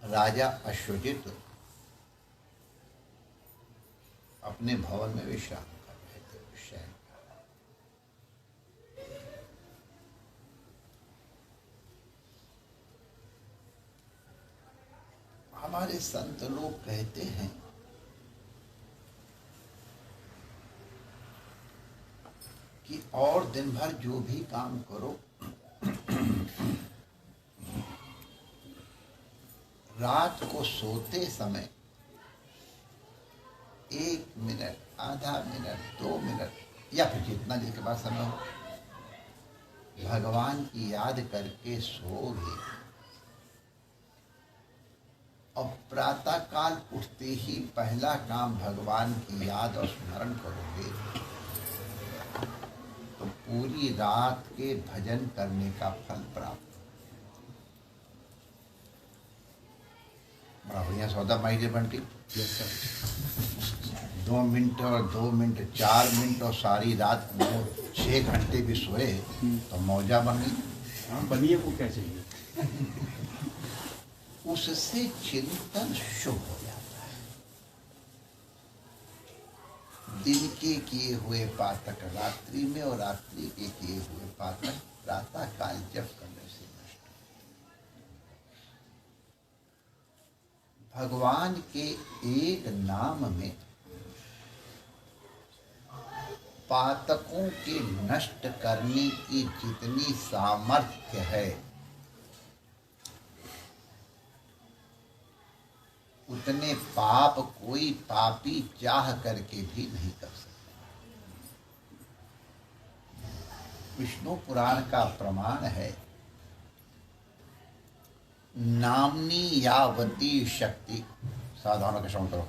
राजा अश्वजित अपने भवन में विश्राम कर रहे थे, शयन कर रहे थे। हमारे संत लोग कहते हैं कि और दिन भर जो भी काम करो, रात को सोते समय 1 मिनट, आधा मिनट, 2 मिनट या फिर जितना जिसके पास समय हो, भगवान की याद करके सोओगे और प्रातः काल उठते ही पहला काम भगवान की याद और स्मरण करोगे तो पूरी रात के भजन करने का फल प्राप्त। बड़ा बढ़िया सौदा माई डियर बंटी। 2 मिनट और 2 मिनट, 4 मिनट और सारी रात 6 घंटे भी सोए तो मौजा बन गई। हाँ, बनिए को क्या चाहिए। उससे चिंतन शुभ हो जाता है। दिन के किए हुए पातक रात्रि में और रात्रि के किए हुए पातक प्रातः काल जप करने से नष्ट। भगवान के एक नाम में पातकों के नष्ट करने की जितनी सामर्थ्य है उतने पाप कोई पापी चाह करके भी नहीं कर सकता। विष्णु पुराण का प्रमाण है, नामनी यावती शक्ति। सावधानों का श्रवण करो,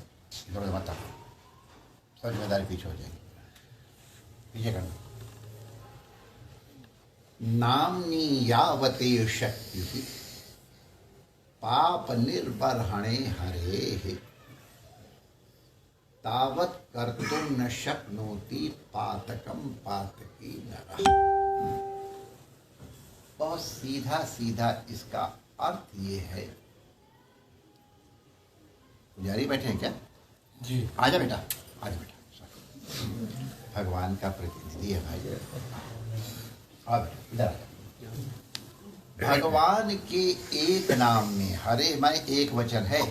इधर मत आओ, सब जिम्मेदारी पीछे हो जाएगी, पीछे करना। नामनी यावती शक्ति पाप निर्बर्हणे हरे तावत कर्तुम न शक्नोति पातकम पातकी नरः। बहुत सीधा सीधा इसका अर्थ ये है। पुजारी बैठे हैं क्या? जी आजा बेटा, आजा बेटा। भगवान का प्रतिनिधि है भाई। अब इधर भगवान के एक नाम में, हरे माने एक वचन है,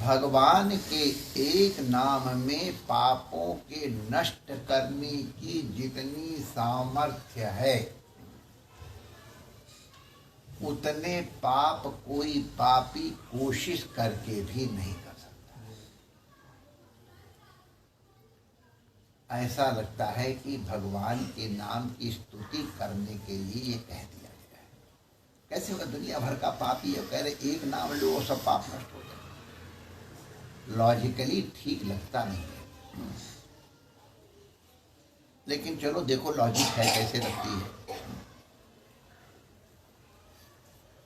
भगवान के एक नाम में पापों के नष्ट करने की जितनी सामर्थ्य है उतने पाप कोई पापी कोशिश करके भी नहीं कर सकता। ऐसा लगता है कि भगवान के नाम की स्तुति करने के लिए ये कह दिया गया है। कैसे होगा? दुनिया भर का पापी है, कह रहे एक नाम लो वो सब पाप नष्ट हो जाए। लॉजिकली ठीक लगता नहीं है, लेकिन चलो देखो लॉजिक है कैसे लगती है।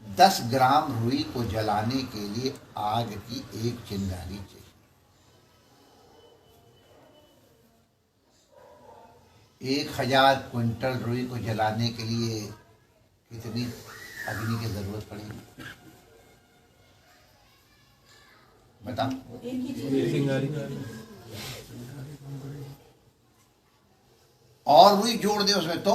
10 ग्राम रुई को जलाने के लिए आग की एक चिंगारी चाहिए। 1000 क्विंटल रुई को जलाने के लिए कितनी अग्नि की जरूरत पड़ेगी बताओ? और रुई जोड़ दे उसमें तो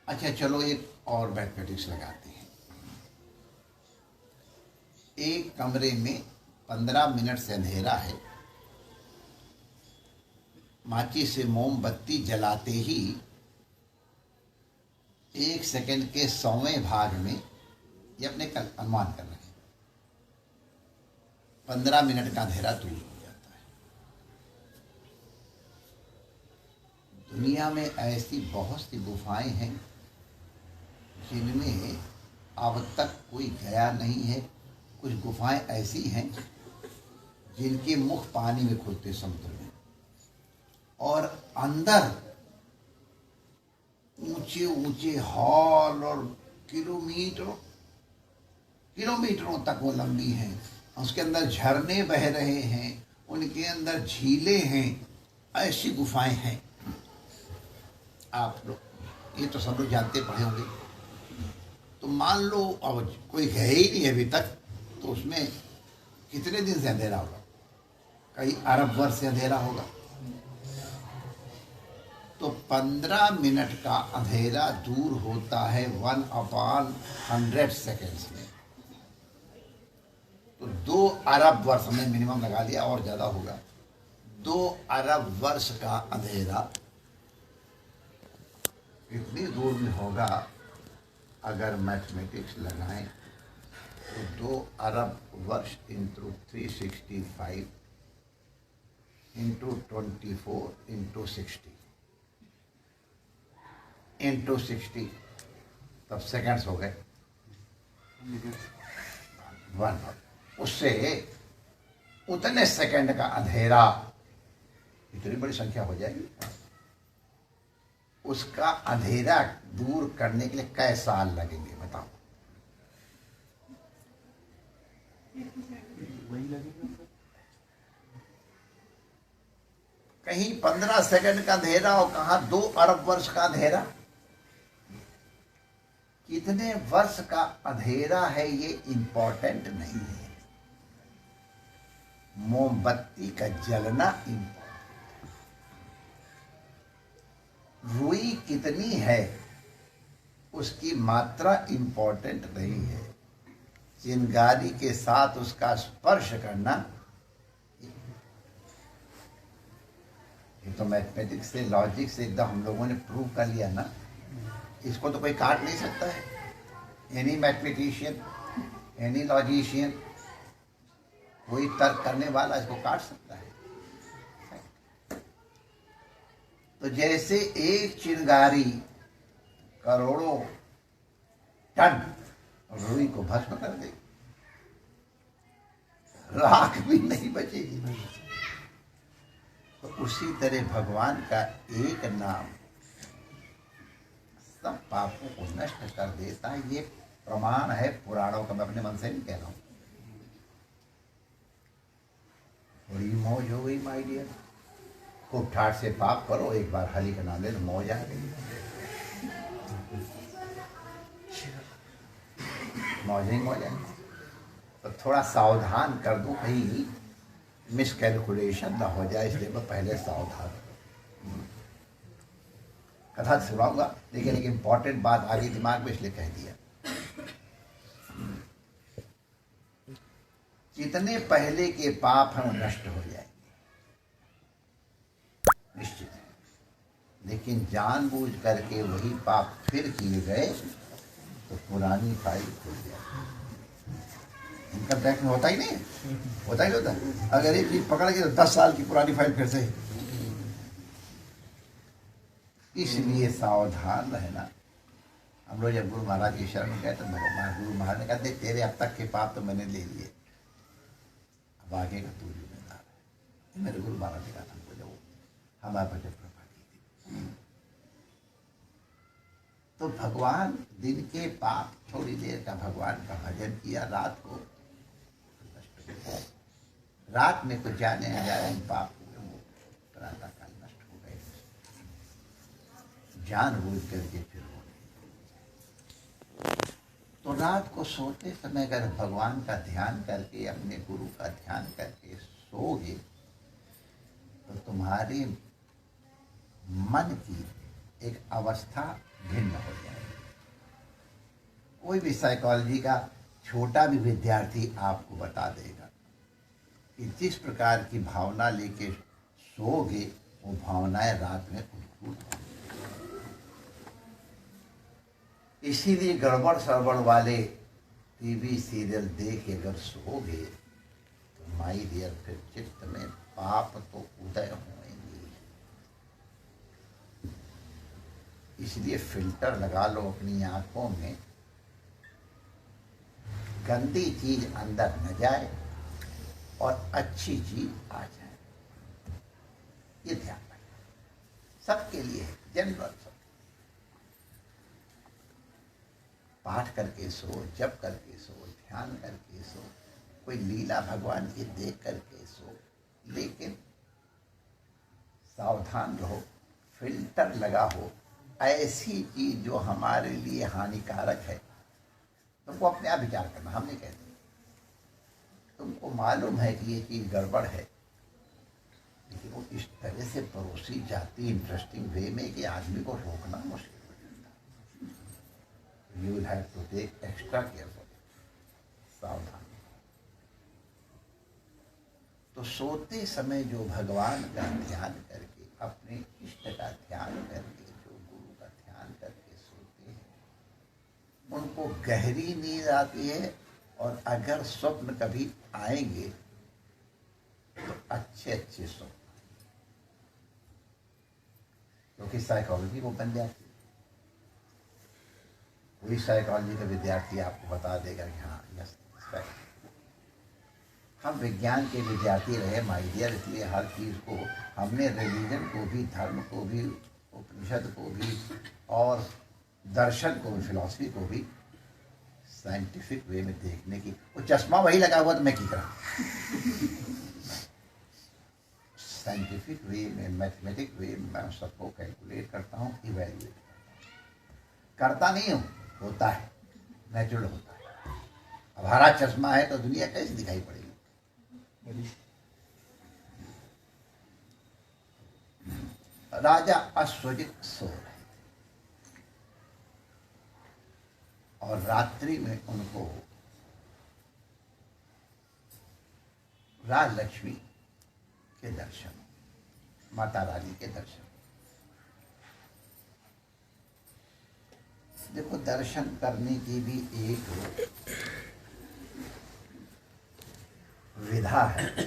अच्छा चलो एक और मैथमेटिक्स लगाते हैं। एक कमरे में 15 मिनट से अंधेरा है, माचिस से मोमबत्ती जलाते ही 1 सेकंड के 100वें भाग में, ये अपने कल अनुमान कर रहे हैं, 15 मिनट का अंधेरा दूर हो जाता है। दुनिया में ऐसी बहुत सी गुफाएं हैं जिनमें अब तक कोई गया नहीं है। कुछ गुफाएं ऐसी हैं जिनके मुख पानी में खुलते समुद्र में, और अंदर ऊंचे ऊंचे हॉल और किलोमीटरों तक वो लंबी हैं। उसके अंदर झरने बह रहे हैं, उनके अंदर झीलें हैं। ऐसी गुफाएं हैं। आप लोग ये तो सब लोग जानते पढ़े होंगे। तो मान लो अब कोई गए ही नहीं अभी तक, तो उसमें कितने दिन से अंधेरा होगा? कई अरब वर्ष से अंधेरा होगा। तो 15 मिनट का अंधेरा दूर होता है 1/100 सेकेंड्स में। तो 2 अरब वर्ष, हमने मिनिमम लगा लिया और ज़्यादा होगा, 2 अरब वर्ष का अंधेरा इतनी दूर में होगा। अगर मैथमेटिक्स लगाएं तो 2 अरब वर्ष इंटू 365 इंटू 24 इंटू 60 इंटू 60, तब सेकेंड्स हो गए 1। उससे उतने सेकंड का अंधेरा, इतनी बड़ी संख्या हो जाएगी, उसका अंधेरा दूर करने के लिए कै साल लगेंगे बताओ? कहीं 15 सेकंड का अंधेरा और कहाँ 2 अरब वर्ष का अंधेरा। कितने वर्ष का अंधेरा है ये इंपॉर्टेंट नहीं है, मोमबत्ती का जलना इंपॉर्टेंट। रुई कितनी है उसकी मात्रा इंपॉर्टेंट नहीं है, चिंगारी के साथ उसका स्पर्श करना, ये तो मैथमेटिक्स से, लॉजिक से एकदम हम लोगों ने प्रूव कर लिया ना। इसको तो कोई काट नहीं सकता है। एनी मैथमेटिशियन, एनी लॉजिशियन, कोई तर्क करने वाला इसको काट सकता है? तो जैसे एक चिंगारी करोड़ों टन रुई को भस्म कर देगी, राख भी नहीं बचेगी। तो उसी तरह भगवान का एक नाम सब पापों को नष्ट कर देता है। ये प्रमाण है पुराणों का, मैं अपने मन से नहीं कह रहा हूं। बड़ी मौज हो गई माय डियर, खूब ठाठ से पाप करो, एक बार हरि का नाम ले तो मौज आ गई, मौज ही मौज है। तो थोड़ा सावधान कर दूं, कहीं मिसकैलकुलेशन ना हो जाए, इसलिए मैं पहले सावधान। कथा सुनाऊंगा लेकिन एक इम्पॉर्टेंट बात आ गई दिमाग में, इसलिए कह दिया। जितने पहले के पाप हैं वो नष्ट हो जाएंगे निश्चित, लेकिन जानबूझ करके वही पाप फिर किए गए तो पुरानी फाइल खुल जाए। इनकम टैक्स में होता ही नहीं, होता ही होता। अगर एक चीज पकड़ के तो 10 साल की पुरानी फाइल फिर से। इसलिए सावधान रहना। हम लोग जब गुरु महाराज की शरण गए तो गुरु महाराज ने कहा, देख तेरे अब तक के पाप तो मैंने ले लिए, अब आगे का तू जिम्मेदार है। मेरे गुरु महाराज ने कहा हमको, जब हमारे बच्चे कृपा की थी। तो भगवान दिन के पाप, थोड़ी देर का भगवान का भजन किया, रात को रात में कुछ जाने अनजाने पाप हुए, वो प्रातः काल नष्ट हो गए, जानबूझ करके फिर हो गए। तो रात को सोते समय अगर भगवान का ध्यान करके, अपने गुरु का ध्यान करके सोगे तो तुम्हारे मन की एक अवस्था भिन्न हो जाएगी। कोई भी साइकोलॉजी का छोटा भी विद्यार्थी आपको बता देगा कि जिस प्रकार की भावना लेके सोओगे वो भावनाएं रात में उद्भूत होंगी। इसीलिए गड़बड़ सड़बड़ वाले टीवी सीरियल देख के अगर सोओगे तो माई डियर फिर चित्त में पाप तो उदय होंगे। इसलिए फिल्टर लगा लो अपनी आंखों में, गंदी चीज अंदर न जाए और अच्छी चीज आ जाए। ये ध्यान रखना, सबके लिए है, जनरल सब। पाठ करके सो, जप करके सो, ध्यान करके सो, कोई लीला भगवान की देख करके सो, लेकिन सावधान रहो, फिल्टर लगा हो ऐसी चीज जो हमारे लिए हानिकारक है तुमको अपने आप विचार करना, हम नहीं कहते। तुमको मालूम है कि ये चीज गड़बड़ है, लेकिन वो इस तरह से परोसी जाती इंटरेस्टिंग वे में कि आदमी को रोकना मुश्किल हो जाता। You will have to take extra careful, सावधान। तो सोते समय जो भगवान का ध्यान करके, अपने इष्ट का ध्यान करके, जो गुरु का ध्यान करके सोते हैं, उनको गहरी नींद आती है। और अगर स्वप्न कभी आएंगे तो अच्छे अच्छे स्वप्न, क्योंकि साइकोलॉजी वो बन जाती है। कोई साइकोलॉजी का विद्यार्थी आपको बता देगा कि हाँ यस, हम विज्ञान के विद्यार्थी रहे माय डियर, इसलिए हर चीज़ को हमने रिलीजन को भी, धर्म को भी, उपनिषद को भी और दर्शन को भी, फिलॉसफी को भी साइंटिफिक वे में देखने की। वो चश्मा वही लगा हुआ तो मैं क्या करा। साइंटिफिक वे में, मैथमेटिक वे में मैं सबको कैलकुलेट करता हूँ, इवेल्युएट करता नहीं हूँ, होता है, नेचुरल होता है। अब हरा चश्मा है तो दुनिया कैसे दिखाई पड़ेगी। राजा अश्वजित सो रहे और रात्रि में उनको राजलक्ष्मी के दर्शन, माता रानी के दर्शन। देखो, दर्शन करने की भी एक विधा है।